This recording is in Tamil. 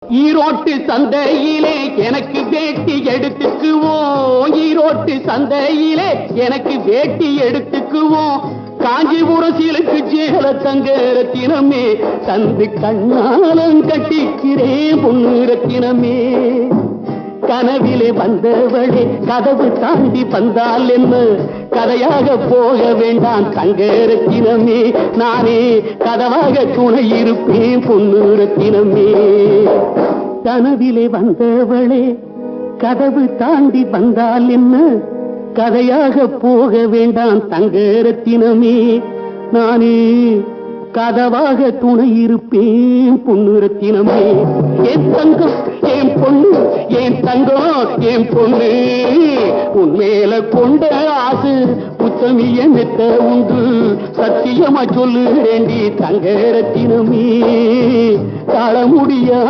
ஈரோட்டு சந்தையிலே எனக்கு வேட்டி எடுத்துக்குவோம். ஈரோட்டு சந்தையிலே எனக்கு வேட்டி எடுத்துக்குவோம். காஞ்சிபுரம் சிலுக்கு சேல தங்க ரத்தினமே தந்து கண்ணாலம் கட்டிக்கிறேன் பொண்ணு ரத்தினமே. கனவிலே வந்தவளே கதவு தாண்டி வந்தால் என்ன கதையாக போக வேண்டாம் தங்க ரத்தினமே. நானே கதவாக துணை இருப்பேன் பொண்ணு ரத்தினமே. கனவிலே வந்தவளே கதவு தாண்டி வந்தால் என்ன கதையாக போக வேண்டாம் தங்க ரத்தினமே. நானே கதவாக துணை இருப்பேன் பொண்ணு ரத்தினமே. என் தங்கம் என் பொண்ணு என் தங்கம் என் பொண்ணு உன்மேல கொண்ட ஆசு புத்தமிய மெத்த உண்டு. சத்தியமா சொல்லுறேண்டி தங்க ரத்தினமே. தாழ முடியாது